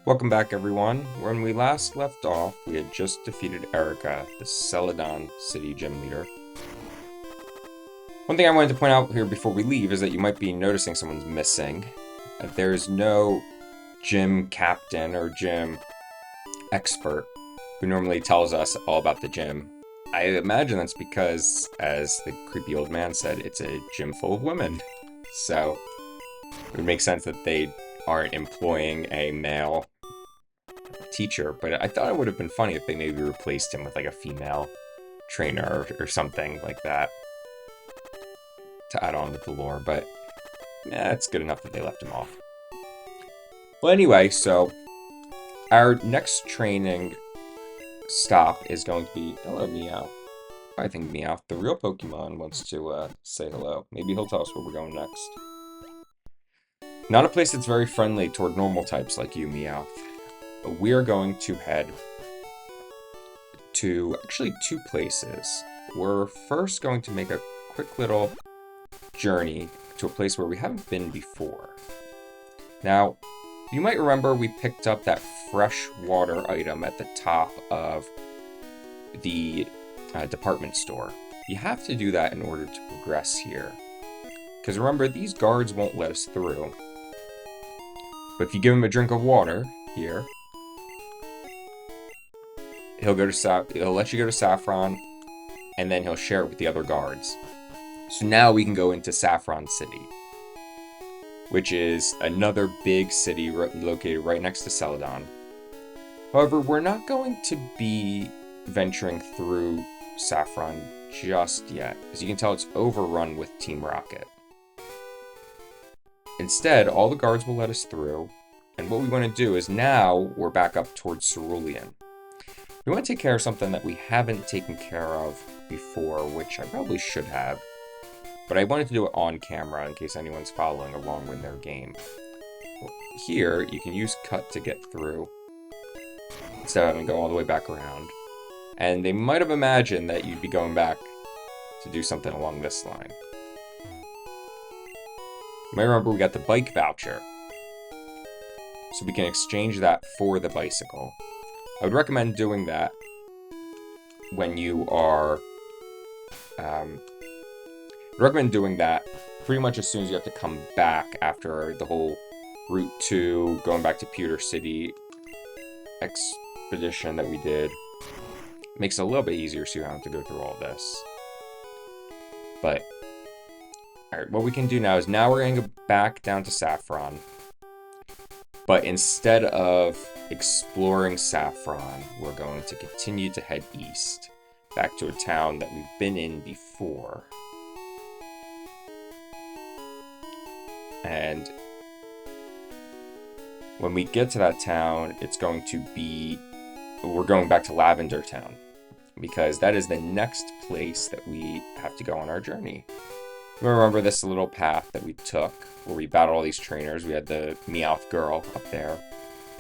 Welcome back, everyone. When we last left off, we had just defeated Erica, the Saffron City gym leader. One thing I wanted to point out here before we leave is that you might be noticing someone's missing. There's no gym captain or gym expert who normally tells us all about the gym. I imagine that's because, as the creepy old man said, it's a gym full of women. So it would make sense that they aren't employing a male teacher, but I thought it would have been funny if they maybe replaced him with like a female trainer or something like that to add on to the lore, but it's good enough that they left him off. Well, anyway, so our next training stop is going to be... Hello, Meow. I think Meow, the real Pokemon, wants to say hello. Maybe he'll tell us where we're going next. Not a place that's very friendly toward normal types like you, Meow. But we are going to head to actually two places. We're first going to make a quick little journey to a place where we haven't been before. Now, you might remember we picked up that fresh water item at the top of the department store. You have to do that in order to progress here. Because remember, these guards won't let us through. But if you give him a drink of water here, he'll let you go to Saffron, and then he'll share it with the other guards. So now we can go into Saffron City, which is another big city located right next to Celadon. However, we're not going to be venturing through Saffron just yet. As you can tell, it's overrun with Team Rocket. Instead, all the guards will let us through, and what we want to do is now we're back up towards Cerulean. We want to take care of something that we haven't taken care of before, which I probably should have, but I wanted to do it on camera in case anyone's following along with their game. Well, here, you can use cut to get through instead of having to go all the way back around. And they might have imagined that you'd be going back to do something along this line. You might remember we got the bike voucher, so we can exchange that for the bicycle. I would recommend doing that when you are... pretty much as soon as you have to come back after the whole Route 2, going back to Pewter City expedition that we did. It makes it a little bit easier so you don't have to go through all this. But, alright, what we can do now is we're going to go back down to Saffron. But instead of exploring Saffron, we're going to continue to head east, back to a town that we've been in before. And when we get to that town, we're going back to Lavender Town, because that is the next place that we have to go on our journey. Remember this little path that we took, where we battled all these trainers. We had the Meowth girl up there.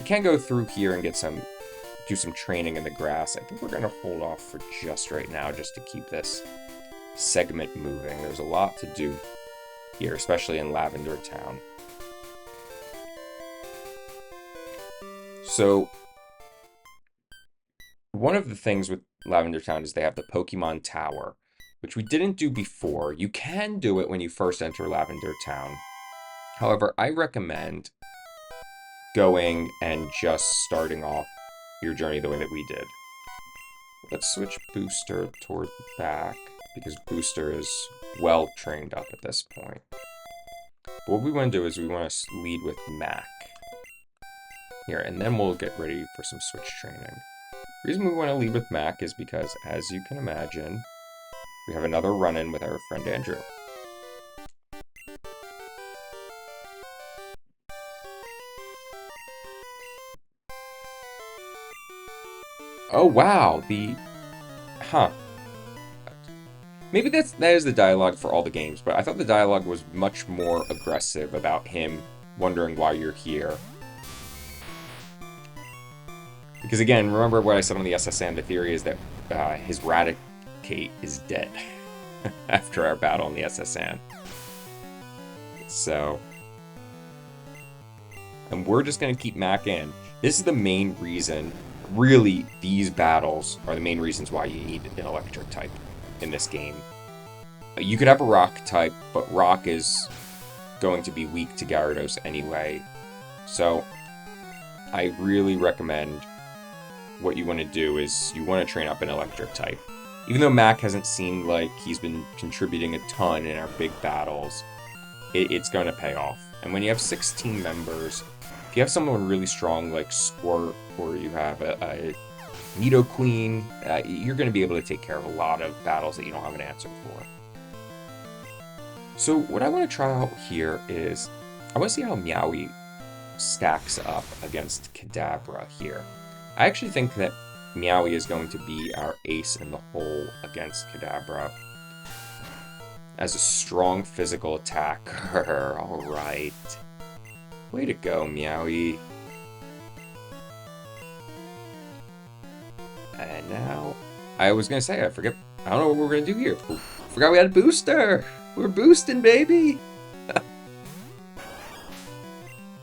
We can go through here and do some training in the grass. I think we're going to hold off for just right now, just to keep this segment moving. There's a lot to do here, especially in Lavender Town. So, one of the things with Lavender Town is they have the Pokemon Tower, which we didn't do before. You can do it when you first enter Lavender Town. However, I recommend going and just starting off your journey the way that we did. Let's switch Booster toward back, because Booster is well trained up at this point. But what we want to do is we want to lead with Mac here, and then we'll get ready for some switch training. The reason we want to lead with Mac is because, as you can imagine, we have another run-in with our friend Andrew. Oh wow, maybe that is the dialogue for all the games, but I thought the dialogue was much more aggressive about him wondering why you're here. Because again, remember what I said on the SSN, the theory is that his Raticate is dead after our battle in the SSN. So, and we're just going to keep Mac in. This is the main reason, really, these battles are the main reasons why you need an electric type in this game. You could have a rock type, but rock is going to be weak to Gyarados anyway. So I really recommend what you want to do is you want to train up an electric type. Even though Mac hasn't seemed like he's been contributing a ton in our big battles, it's going to pay off. And when you have 16 members, if you have someone really strong like Squirt, or you have a Nidoqueen, you're going to be able to take care of a lot of battles that you don't have an answer for. So what I want to try out here is, I want to see how Meowie stacks up against Kadabra here. I actually think that Meowie is going to be our ace in the hole against Kadabra as a strong physical attacker. Alright. Way to go, Meowie. And now, I was going to say, I don't know what we're going to do here. Ooh, forgot we had a booster. We're boosting, baby.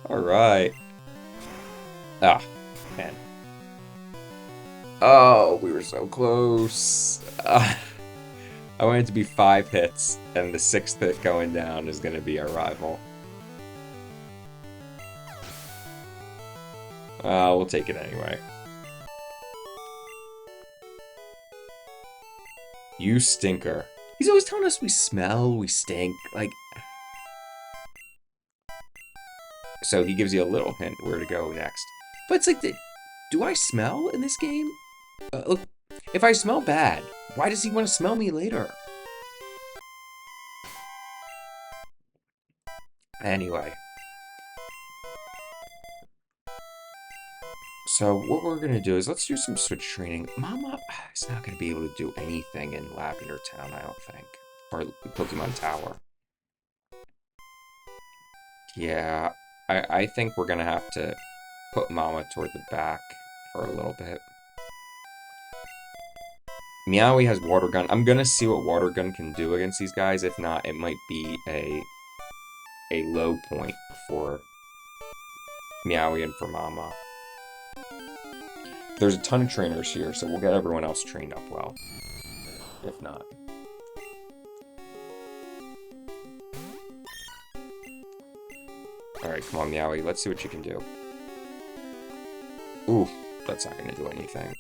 Alright. Ah, man. Oh, we were so close. I want it to be 5 hits, and the 6th hit going down is going to be our rival. We'll take it anyway. You stinker. He's always telling us we smell, we stink, like... So he gives you a little hint where to go next. But it's like, do I smell in this game? Look, if I smell bad, why does he want to smell me later? Anyway. So what we're going to do is let's do some switch training. Mama is not going to be able to do anything in Lavender Town, I don't think. Or Pokemon Tower. Yeah, I think we're going to have to put Mama toward the back for a little bit. Meowie has Water Gun. I'm going to see what Water Gun can do against these guys. If not, it might be a low point for Meowie and for Mama. There's a ton of trainers here, so we'll get everyone else trained up well. If not. Alright, come on, Meowie. Let's see what you can do. Ooh, that's not going to do anything.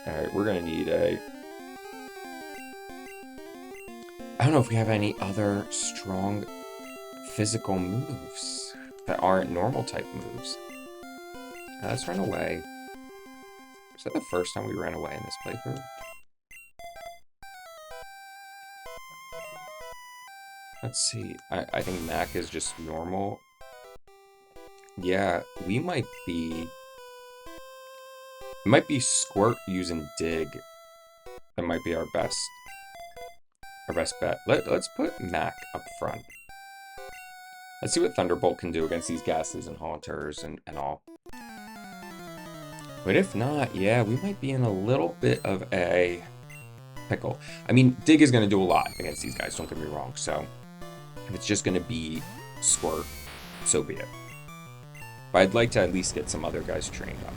Alright, we're going to need a... I don't know if we have any other strong physical moves that aren't normal type moves. Let's run away. Is that the first time we ran away in this playthrough? Let's see. I think Mac is just normal. Yeah, we might be... It might be Squirt using Dig. That might be our best bet. Let's put Mac up front. Let's see what Thunderbolt can do against these Ghastlies and Haunters and all. But if not, yeah, we might be in a little bit of a pickle. I mean, Dig is going to do a lot against these guys, don't get me wrong. So, if it's just going to be Squirt, so be it. But I'd like to at least get some other guys trained up.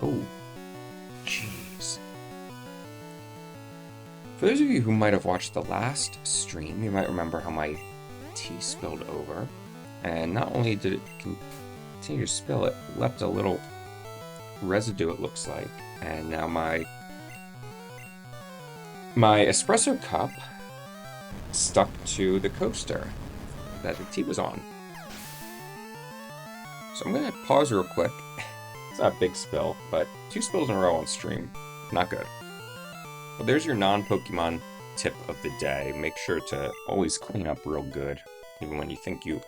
Oh, jeez. For those of you who might have watched the last stream, you might remember how my tea spilled over. And not only did it continue to spill, it left a little residue, it looks like. And now my espresso cup stuck to the coaster that the tea was on. So I'm going to pause real quick. It's not a big spill, but 2 spills in a row on stream. Not good. Well, there's your non-Pokemon tip of the day. Make sure to always clean up real good. Even when you think you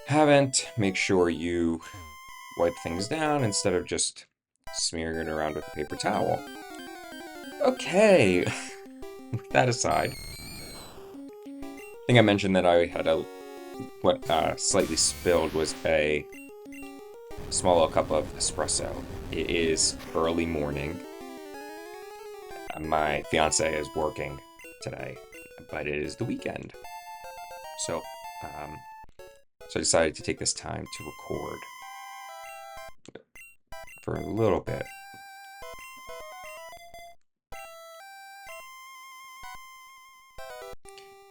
haven't, make sure you wipe things down instead of just smearing it around with a paper towel. Okay. With that aside, I think I mentioned that I had what slightly spilled was a small little cup of espresso. It is early morning, My fiance is working today, but it is the weekend. So, um, so I decided to take this time to record for a little bit.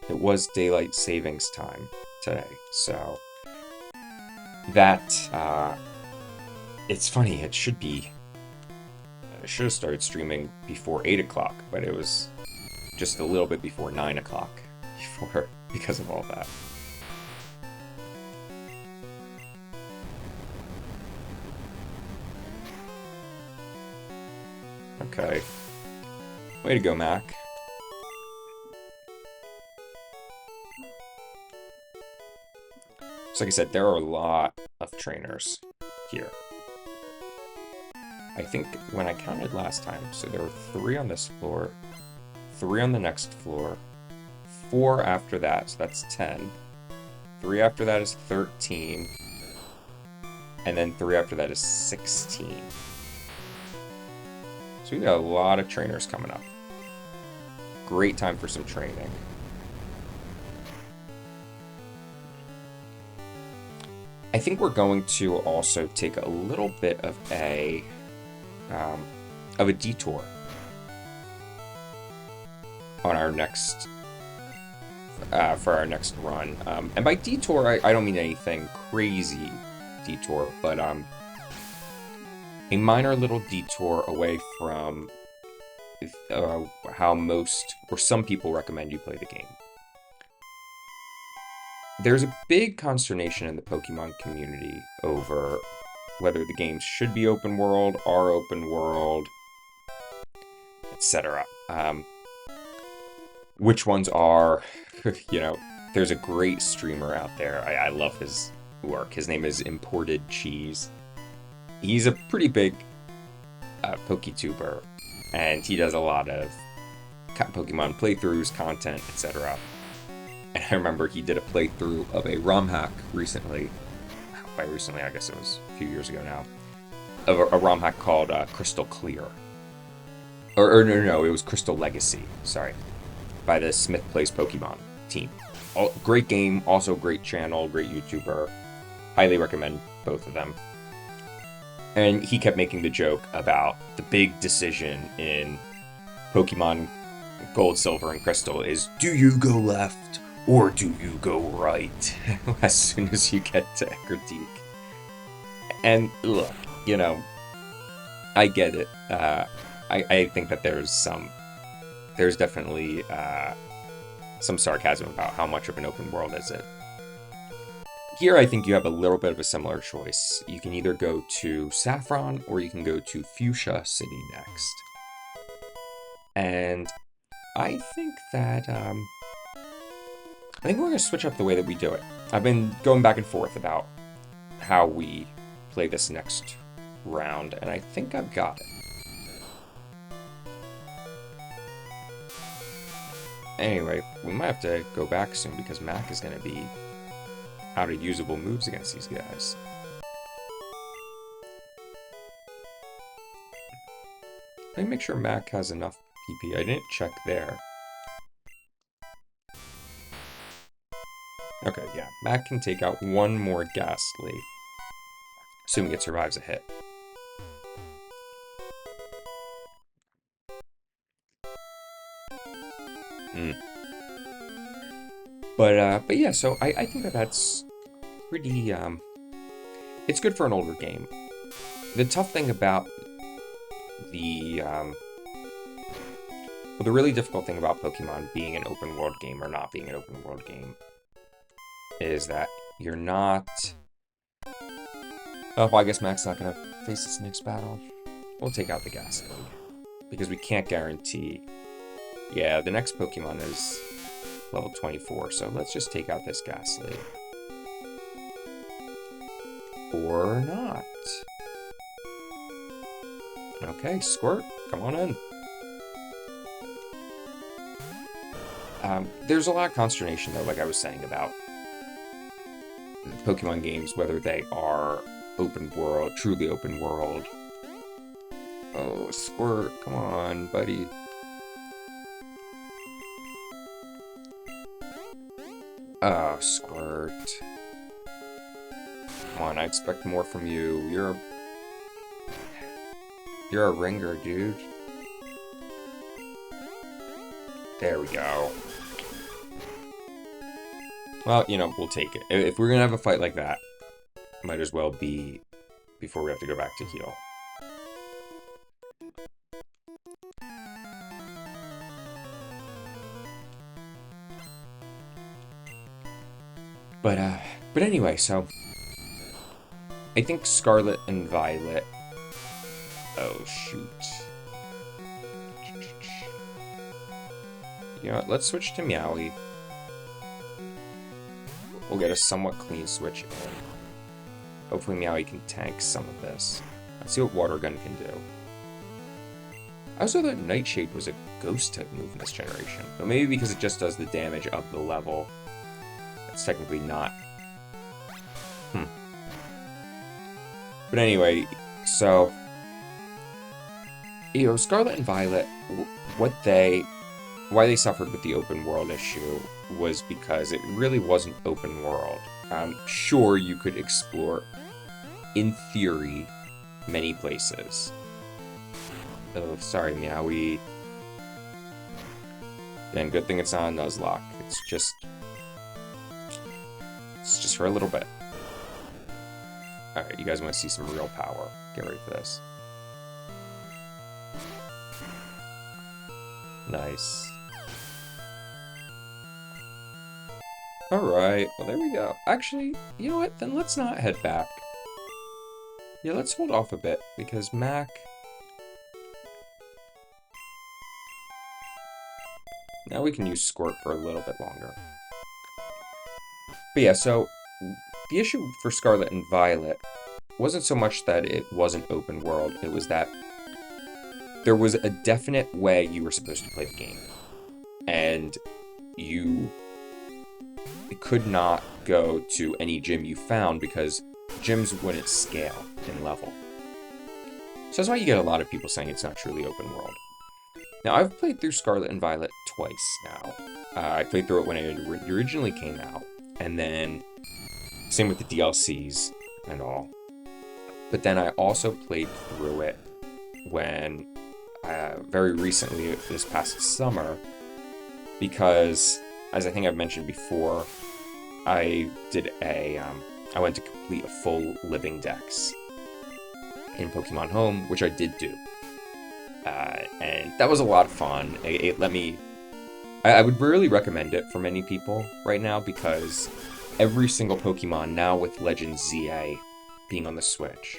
It was daylight savings time today, so that, it's funny, I should have started streaming before 8 o'clock, but it was just a little bit before 9 o'clock because of all that. Okay. Way to go, Mac. So like I said, there are a lot of trainers here. I think when I counted last time, so there were 3 on this floor, 3 on the next floor, 4 after that, so that's 10. 3 after that is 13. And then 3 after that is 16. So we got a lot of trainers coming up. Great time for some training. I think we're going to also take a little bit of a detour on our next for our next run. And by detour, I don't mean anything crazy detour, but a minor little detour away from how most or some people recommend you play the game. There's a big consternation in the Pokemon community over whether the games should be open world, are open world, etc. Which ones are, there's a great streamer out there. I love his work. His name is Imported Cheese. He's a pretty big PokeTuber, and he does a lot of Pokemon playthroughs, content, etc. And I remember he did a playthrough of a ROM hack recently. By recently, I guess it was a few years ago now. Of a ROM hack called Crystal Clear. No, it was Crystal Legacy, sorry. By the Smith Plays Pokemon team. Great game, also great channel, great YouTuber. Highly recommend both of them. And he kept making the joke about the big decision in Pokemon Gold, Silver, and Crystal is, do you go left or do you go right? As soon as you get to Ecruteak. And look, I get it. I think that there's definitely some sarcasm about how much of an open world is it. Here, I think you have a little bit of a similar choice. You can either go to Saffron or you can go to Fuchsia City next. And I think that, I think we're going to switch up the way that we do it. I've been going back and forth about how we play this next round, and I think I've got it. Anyway, we might have to go back soon because Mac is going to be out of usable moves against these guys. Let me make sure Mac has enough PP. I didn't check there. Okay, yeah. Mac can take out one more Ghastly, assuming it survives a hit. But yeah, so I think that's pretty, it's good for an older game. The tough thing about the really difficult thing about Pokemon being an open world game or not being an open world game is that you're not... Oh, well, I guess Mac's not going to face this next battle. We'll take out the Ghastly, because we can't guarantee... Yeah, the next Pokemon is level 24, so let's just take out this Ghastly. Or not. Okay, Squirt, come on in. There's a lot of consternation, though, like I was saying, about Pokemon games, whether they are open world, truly open world. Oh, Squirt, come on, buddy. Oh, Squirt. Come on, I expect more from you. You're a ringer, dude. There we go. Well, you know, we'll take it. If we're gonna have a fight like that, might as well be before we have to go back to heal. But anyway, so I think Scarlet and Violet. Oh shoot. You know what? Let's switch to Meowie. We'll get a somewhat clean switch in. Hopefully Meowie can tank some of this. Let's see what Water Gun can do. I also thought Nightshade was a ghost type move in this generation, but maybe because it just does the damage of the level, it's technically not. But anyway, so you know, Scarlet and Violet, why they suffered with the open world issue was because it really wasn't open world. Sure, you could explore, in theory, many places. Oh, sorry, Meowie. And good thing it's not a Nuzlocke. It's just for a little bit. Alright, you guys want to see some real power. Get ready for this. Nice. Alright, well there we go. Actually, you know what? Then let's not head back. Yeah, let's hold off a bit, because Mac... Now we can use Squirt for a little bit longer. But yeah, so the issue for Scarlet and Violet wasn't so much that it wasn't open world, it was that there was a definite way you were supposed to play the game. And you could not go to any gym you found because gyms wouldn't scale in level. So that's why you get a lot of people saying it's not truly open world. Now, I've played through Scarlet and Violet twice now. I played through it when it originally came out, and then same with the DLCs and all. But then I also played through it when, very recently, this past summer, because, as I think I've mentioned before, I went to complete a full living dex in Pokemon Home, which I did do. And that was a lot of fun. It let me... I would really recommend it for many people right now, because every single Pokemon, now with Legend ZA being on the Switch,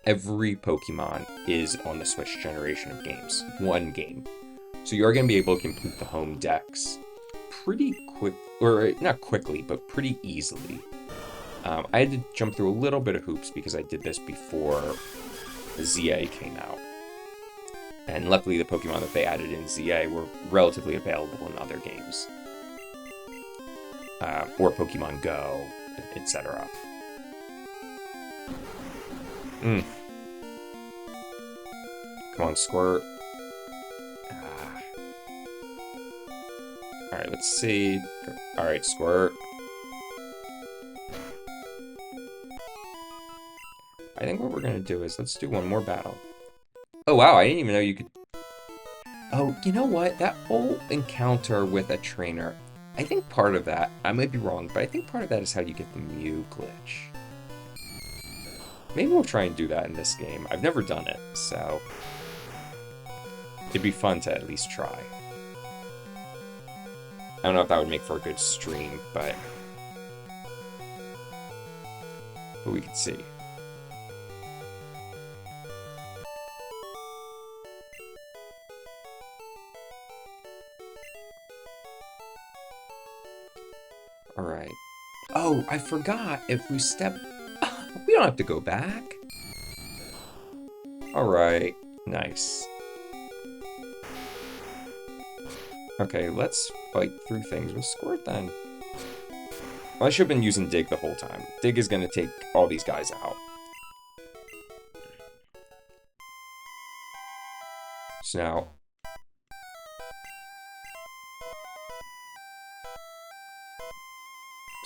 every Pokemon is on the Switch generation of games. One game. So you're going to be able to complete the home dex pretty quick, or not quickly, but pretty easily. I had to jump through a little bit of hoops because I did this before the ZA came out. And luckily the Pokemon that they added in ZA were relatively available in other games. Or Pokemon Go, etc. Come on, Squirt. Alright, let's see. Alright, Squirt. I think what we're gonna do is, let's do one more battle. Oh wow, I didn't even know you could... Oh, you know what? That whole encounter with a trainer, I think part of that, I might be wrong, but I think part of that is how you get the Mew glitch. Maybe we'll try and do that in this game. I've never done it, so... it'd be fun to at least try. I don't know if that would make for a good stream, but we could see. Alright. Oh, I forgot. If we step... we don't have to go back. Alright. Nice. Okay, let's fight through things with Squirt then. Well, I should have been using Dig the whole time. Dig is going to take all these guys out. So now...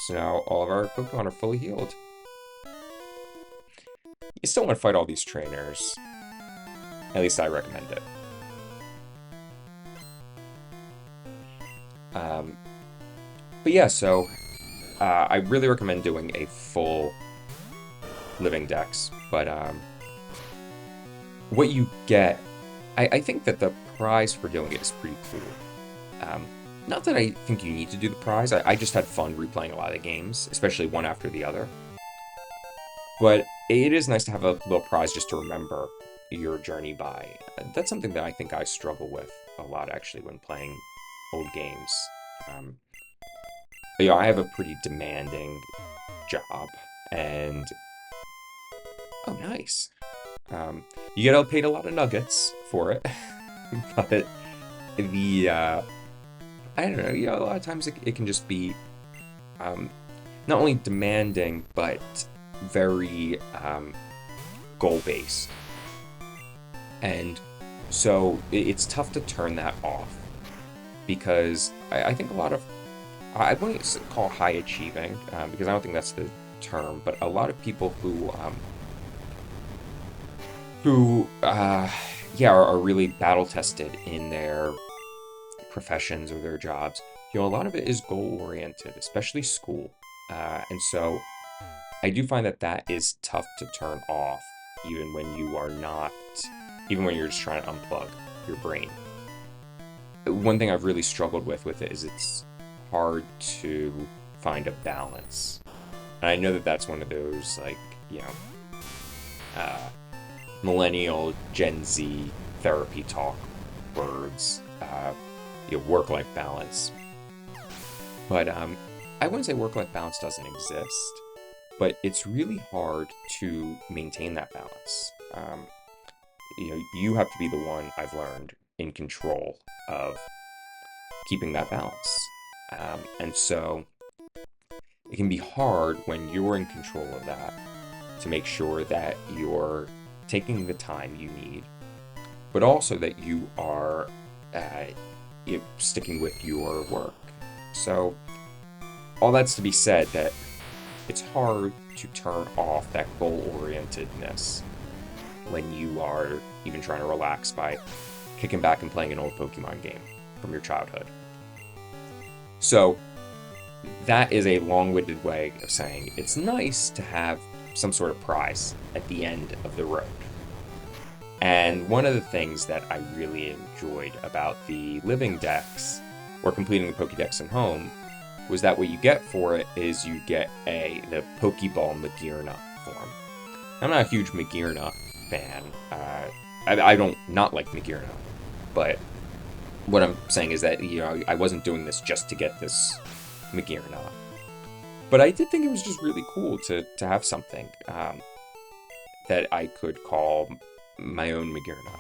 So now all of our Pokemon are fully healed. You still want to fight all these trainers. At least I recommend it. But yeah, so I really recommend doing a full living dex. But what you get, I think that the prize for doing it is pretty cool. Not that I think you need to do the prize. I just had fun replaying a lot of the games, especially one after the other. But it is nice to have a little prize just to remember your journey by. That's something that I think I struggle with a lot, actually, when playing old games. Yeah, I have a pretty demanding job, and oh, nice. You get paid a lot of nuggets for it, but the I don't know. A lot of times it can just be not only demanding but very goal-based, and so it's tough to turn that off because I think a lot of I wouldn't call high achieving because I don't think that's the term, but a lot of people who are really battle tested in their professions or their jobs. A lot of it is goal oriented, especially school, and so I do find that is tough to turn off, even when you're just trying to unplug your brain. One thing I've really struggled with it is it's hard to find a balance. And I know that that's one of those, millennial Gen Z therapy talk words, work-life balance. But I wouldn't say work-life balance doesn't exist, but it's really hard to maintain that balance. You have to be the one, I've learned, in control of keeping that balance. And so it can be hard when you're in control of that to make sure that you're taking the time you need, but also that you are sticking with your work. So all that's to be said that it's hard to turn off that goal-orientedness when you are even trying to relax by kicking back and playing an old Pokemon game from your childhood. So that is a long-winded way of saying it's nice to have some sort of prize at the end of the road. And one of the things that I really enjoyed about the living dex, or completing the Pokédex at home, was that what you get for it is you get the Pokeball Magearna form. I'm not a huge Magearna fan. I don't not like Magearna, but what I'm saying is that I wasn't doing this just to get this Magearna, but I did think it was just really cool to have something that I could call my own Magearna.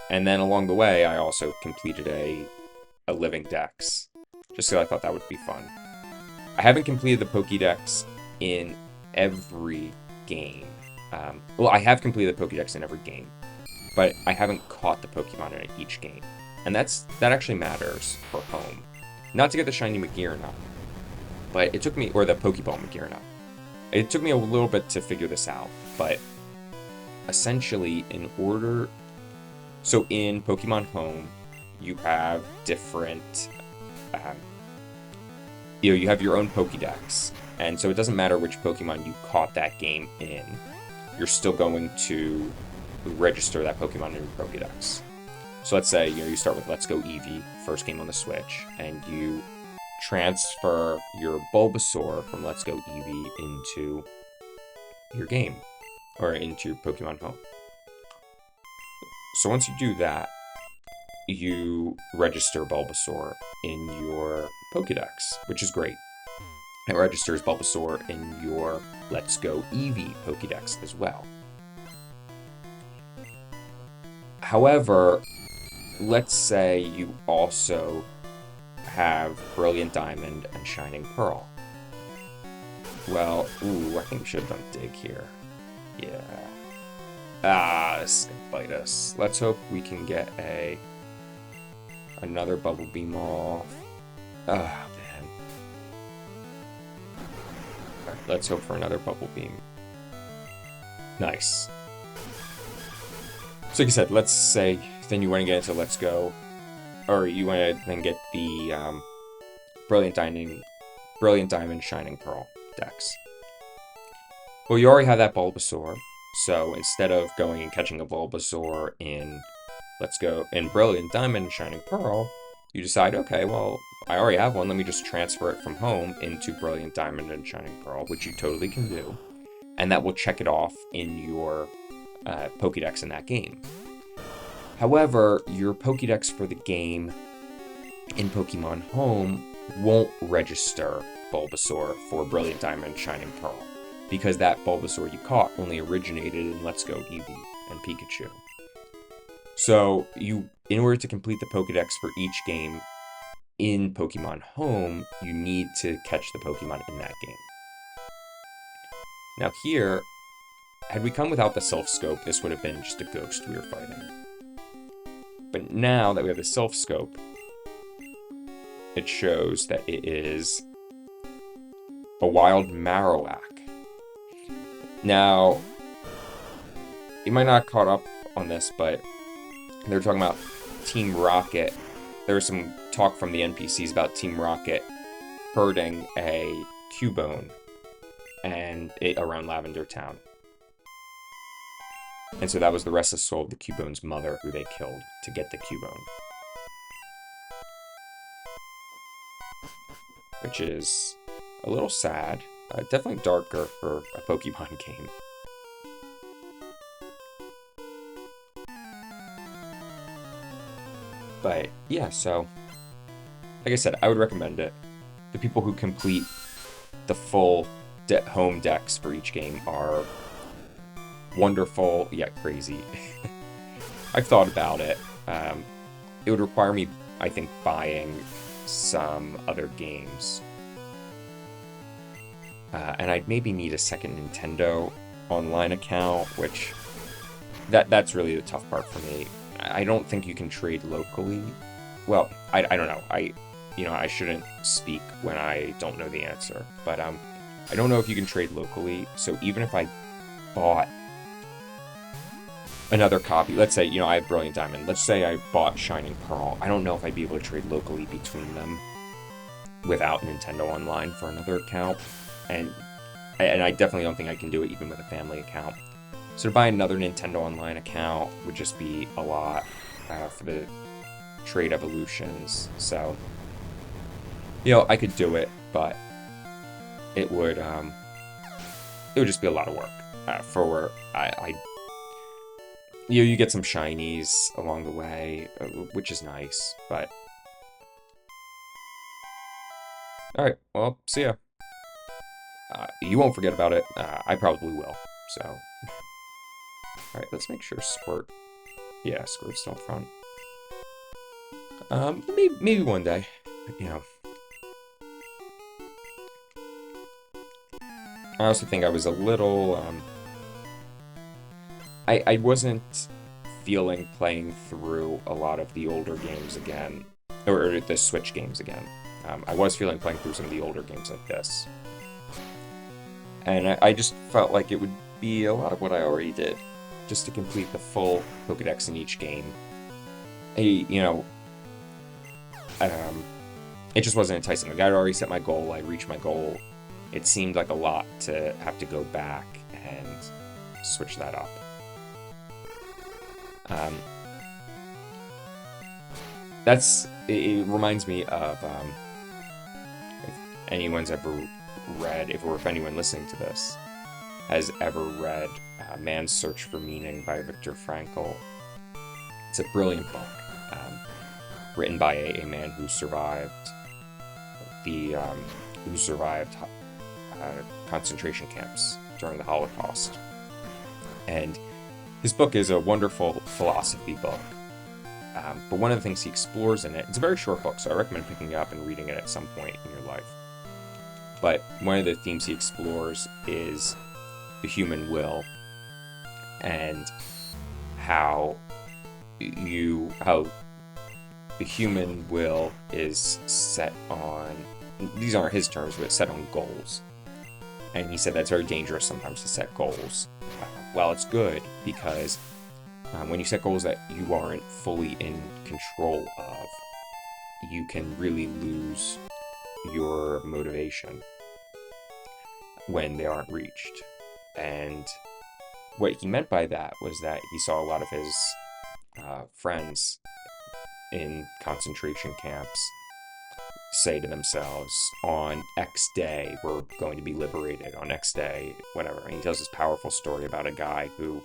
And then along the way, I also completed a living dex, just because I thought that would be fun. I haven't completed the Pokédex in every game. I have completed the Pokédex in every game, but I haven't caught the Pokemon in each game. And that actually matters for home. Not to get the shiny Magearna, but it took me, or the Pokeball Magearna. It took me a little bit to figure this out, but essentially so in Pokemon Home, you have different, you have your own Pokédex, and so it doesn't matter which Pokemon you caught that game in, you're still going to register that Pokemon in your Pokédex. So let's say, you start with Let's Go Eevee, first game on the Switch, and you transfer your Bulbasaur from Let's Go Eevee into your game, or into your Pokemon Home. So once you do that, you register Bulbasaur in your Pokédex, which is great. It registers Bulbasaur in your Let's Go Eevee Pokédex as well. However, let's say you also have Brilliant Diamond and Shining Pearl. Well, I think we should have done Dig here. Yeah. This is gonna bite us. Let's hope we can get another Bubble Beam off. Oh, man. Alright, let's hope for another bubble beam. Nice. So like I said, let's say then you want to get into Let's Go, or you want to then get the Brilliant Diamond, Shining Pearl decks. Well, you already have that Bulbasaur, so instead of going and catching a Bulbasaur in Let's Go in Brilliant Diamond, Shining Pearl, you decide, okay, well, I already have one, let me just transfer it from home into Brilliant Diamond and Shining Pearl, which you totally can do, and that will check it off in your Pokédex in that game. However, your Pokédex for the game in Pokemon Home won't register Bulbasaur for Brilliant Diamond Shining Pearl, because that Bulbasaur you caught only originated in Let's Go Eevee and Pikachu. So, in order to complete the Pokédex for each game in Pokemon Home, you need to catch the Pokemon in that game. Now here, had we come without the self-scope, this would have been just a ghost we were fighting. But now that we have the self-scope, it shows that it is a wild Marowak. Now, you might not have caught up on this, but they were talking about Team Rocket. There was some talk from the NPCs about Team Rocket herding a Cubone around Lavender Town. And so that was the restless soul of the Cubone's mother, who they killed to get the Cubone. Which is a little sad. Definitely darker for a Pokemon game. But yeah, so like I said, I would recommend it. The people who complete the full home decks for each game are wonderful yet crazy. I've thought about it. It would require me, I think, buying some other games. And I'd maybe need a second Nintendo online account, which that's really the tough part for me. I don't think you can trade locally. Well, I don't know. I shouldn't speak when I don't know the answer. But I don't know if you can trade locally. So even if I bought another copy, let's say, I have Brilliant Diamond. Let's say I bought Shining Pearl. I don't know if I'd be able to trade locally between them without Nintendo Online for another account. And I definitely don't think I can do it even with a family account. So to buy another Nintendo Online account would just be a lot for the trade evolutions. So, I could do it, but it would just be a lot of work. You get some shinies along the way, which is nice, but all right, well, see ya. You won't forget about it. I probably will. So, all right, let's make sure Squirt. Yeah, Squirt's still front. Maybe one day. I also think I was a little. I wasn't feeling playing through a lot of the older games again, or the Switch games again. I was feeling playing through some of the older games like this. And I just felt like it would be a lot of what I already did, just to complete the full Pokédex in each game. It just wasn't enticing. Like, I'd already set my goal, I reached my goal. It seemed like a lot to have to go back and switch that up. It reminds me of, if anyone's ever read, if anyone listening to this has ever read Man's Search for Meaning by Viktor Frankl. It's a brilliant book, written by a man who survived concentration camps during the Holocaust. And his book is a wonderful philosophy book. But one of the things he explores in it, it's a very short book, so I recommend picking it up and reading it at some point in your life. But one of the themes he explores is the human will and how the human will is set on, these aren't his terms, but set on goals. And he said that's very dangerous sometimes to set goals. Well, it's good because when you set goals that you aren't fully in control of, you can really lose your motivation when they aren't reached. And what he meant by that was that he saw a lot of his friends in concentration camps say to themselves, on X day, we're going to be liberated, on X day, whatever. And he tells this powerful story about a guy who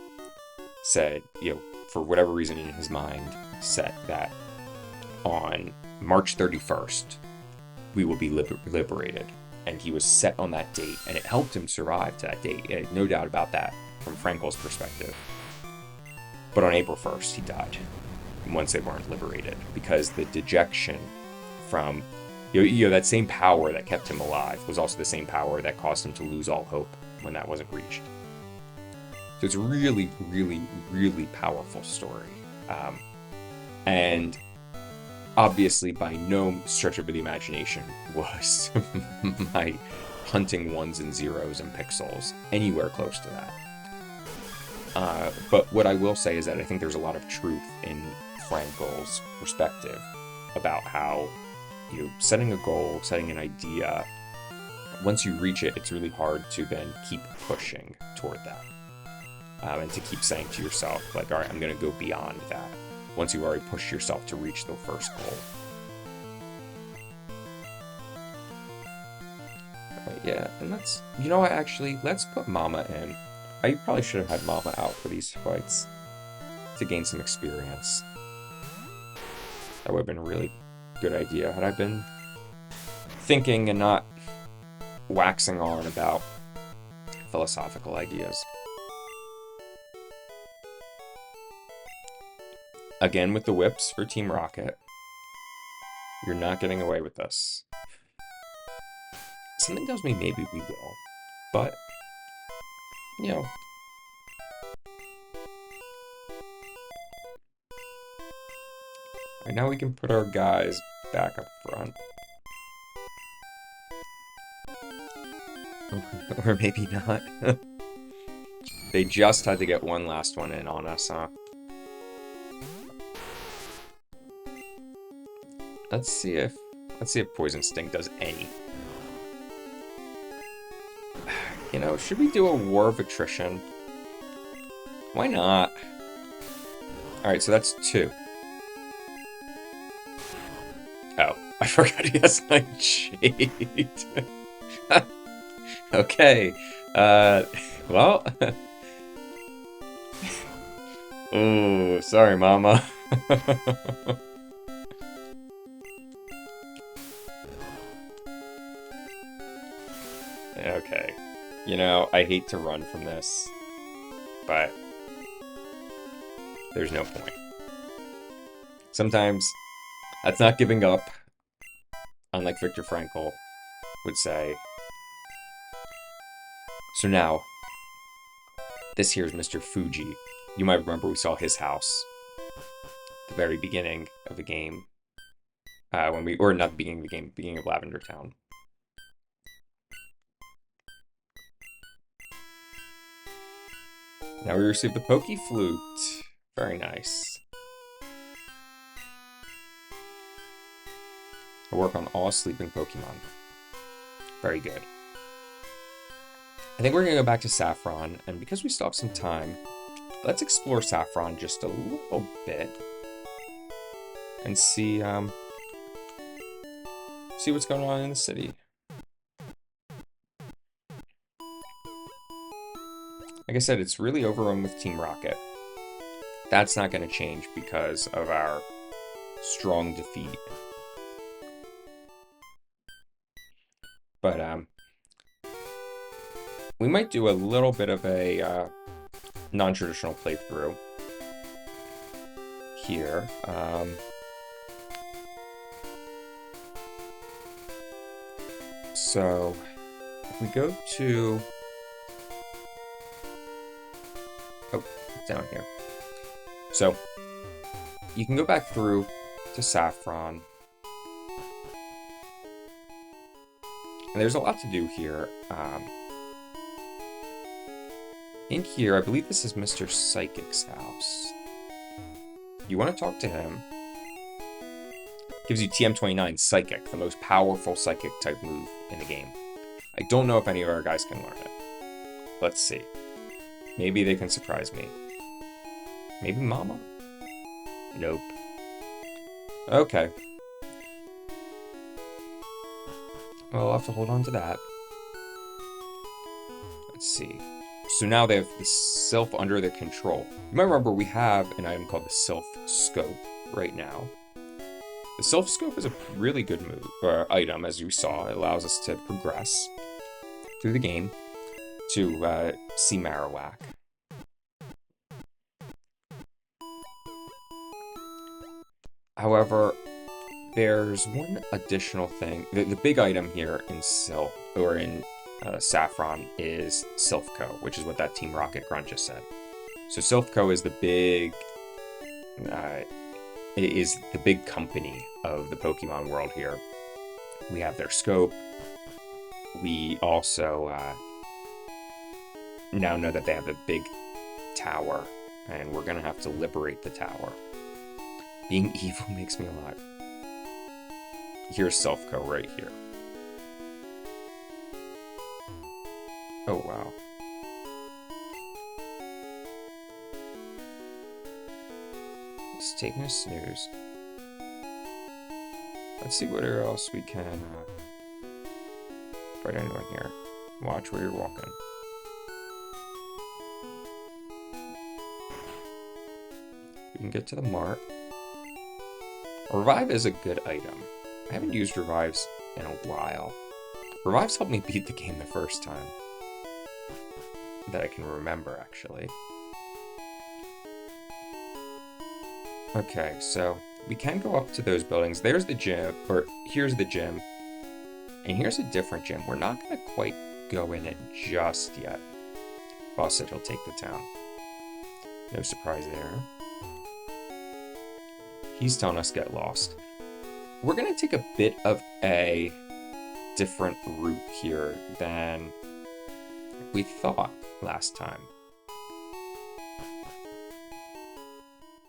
said, for whatever reason in his mind, set that on March 31st, we will be liberated. And he was set on that date, and it helped him survive to that date. No doubt about that from Frankel's perspective. But on April 1st, he died once they weren't liberated, because the dejection from that same power that kept him alive was also the same power that caused him to lose all hope when that wasn't reached. So it's a really, really, really powerful story. And obviously, by no stretch of the imagination was my hunting ones and zeros and pixels anywhere close to that. But what I will say is that I think there's a lot of truth in Frankel's perspective about how setting a goal, setting an idea, once you reach it, it's really hard to then keep pushing toward that. And to keep saying to yourself, like, all right, I'm going to go beyond that, once you already push yourself to reach the first goal. Yeah, and let's put Mama in. I probably should have had Mama out for these fights to gain some experience. That would have been a really good idea had I been thinking and not waxing on about philosophical ideas. Again with the whips for Team Rocket. You're not getting away with this. Something tells me maybe we will, but Right now we can put our guys back up front. Or maybe not. They just had to get one last one in on us, huh? Let's see if Poison Sting does any. Should we do a War of Attrition? Why not? Alright, so that's 2. Oh, I forgot he has Nightshade. Okay. Well. Oh, sorry, Mama. Okay. I hate to run from this, but there's no point. Sometimes that's not giving up, unlike Viktor Frankl would say. So now, this here's Mr. Fuji. You might remember we saw his house at the very beginning of the game. Not the beginning of the game, beginning of Lavender Town. Now we received the Poke Flute. Very nice. I work on all sleeping Pokemon. Very good. I think we're going to go back to Saffron, and because we still have some time, let's explore Saffron just a little bit and see what's going on in the city. Like I said, it's really overrun with Team Rocket. That's not going to change because of our strong defeat. But we might do a little bit of a non-traditional playthrough here. So if we go to... Oh, it's down here. So you can go back through to Saffron. And there's a lot to do here. In here, I believe this is Mr. Psychic's house. You want to talk to him. Gives you TM29 Psychic, the most powerful Psychic type move in the game. I don't know if any of our guys can learn it. Let's see. Maybe they can surprise me. Maybe Mama? Nope. Okay. Well, I'll have to hold on to that. Let's see. So now they have the Sylph under their control. You might remember we have an item called the Sylph Scope right now. The Sylph Scope is a really good item, as you saw. It allows us to progress through the game to see Marowak. However, there's one additional thing. The big item here in Saffron is Sylphco, which is what that Team Rocket grunt just said. So Sylphco is the big company of the Pokemon world here. We have their scope. We also now know that they have a big tower, and we're gonna have to liberate the tower. Being evil makes me alive. Here's Sylphco right here. Oh, wow. It's taking a snooze. Let's see what else we can fight anyone here. Watch where you're walking. We can get to the mart. Revive is a good item. I haven't used revives in a while. Revives helped me beat the game the first time. That I can remember, actually. Okay, so we can go up to those buildings. There's the gym, or here's the gym. And here's a different gym. We're not going to quite go in it just yet. Boss said he'll take the town. No surprise there. He's telling us get lost. We're going to take a bit of a different route here than we thought last time.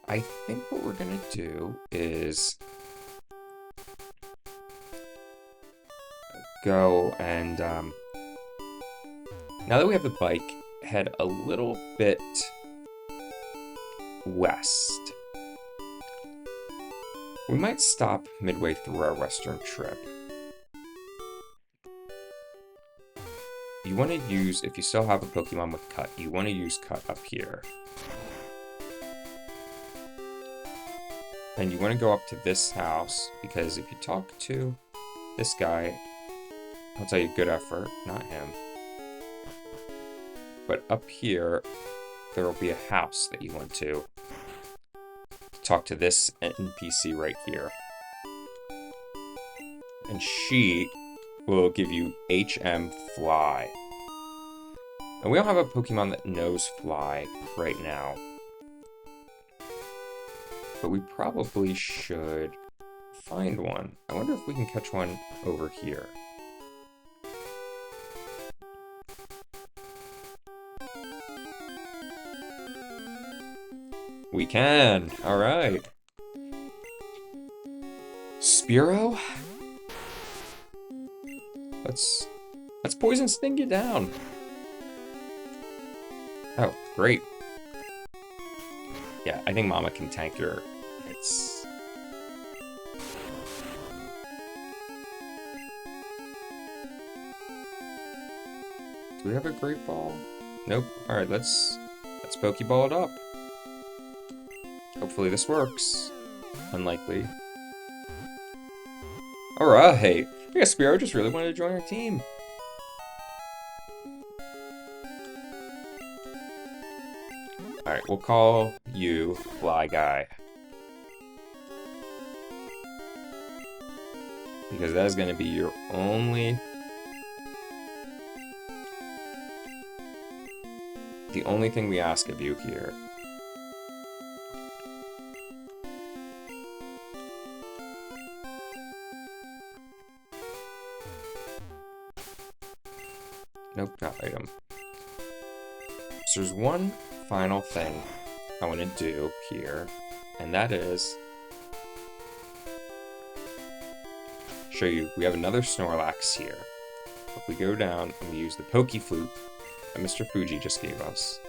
I think what we're going to do is go and, now that we have the bike, head a little bit west. We might stop midway through our western trip. You want to use, if you still have a Pokemon with Cut, you want to use Cut up here. And you want to go up to this house, because if you talk to this guy, I'll tell you good effort, not him. But up here, there will be a house that you want to talk to this NPC right here. And she will give you HM Fly. And we don't have a Pokemon that knows Fly right now. But we probably should find one. I wonder if we can catch one over here. We can! Alright. Spearow? Let's Poison Sting you down. Oh, great. Yeah, I think Mama can tank your hits. Do we have a Great Ball? Nope. Alright, let's Pokeball it up. Hopefully this works. Unlikely. Alright! I guess Spearow just really wanted to join our team. Alright, we'll call you Fly Guy. Because that is going to be your the only thing we ask of you here. Nope, not item. So there's one final thing I want to do here, and that is show you we have another Snorlax here. If we go down and we use the Pokey Flute that Mr. Fuji just gave us,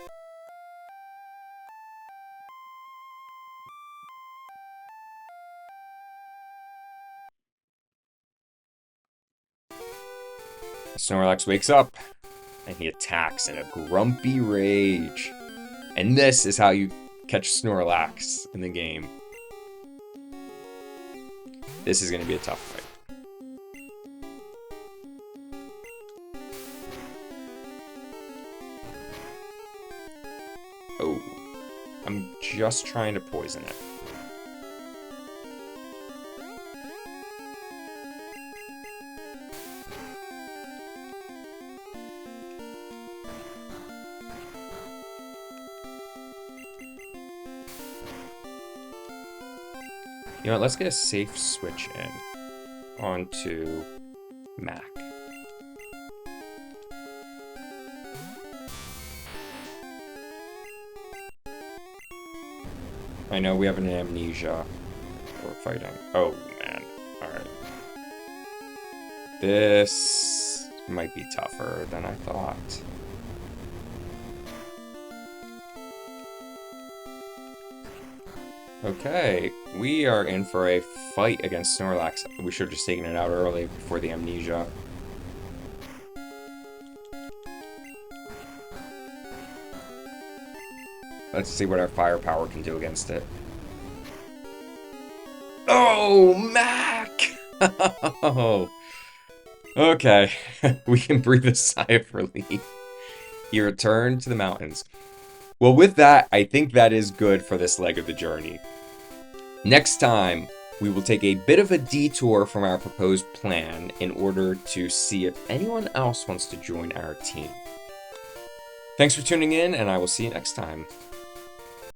Snorlax wakes up and he attacks in a grumpy rage. And this is how you catch Snorlax in the game. This is going to be a tough fight. Oh, I'm just trying to poison it. You know what, let's get a safe switch in onto Mac. I know we have an amnesia we're fighting. Oh, man. Alright. This might be tougher than I thought. Okay, we are in for a fight against Snorlax. We should have just taken it out early before the amnesia. Let's see what our firepower can do against it. Oh, Mac! Oh. Okay, we can breathe a sigh of relief. He returned to the mountains. Well, with that, I think that is good for this leg of the journey. Next time, we will take a bit of a detour from our proposed plan in order to see if anyone else wants to join our team. Thanks for tuning in, and I will see you next time.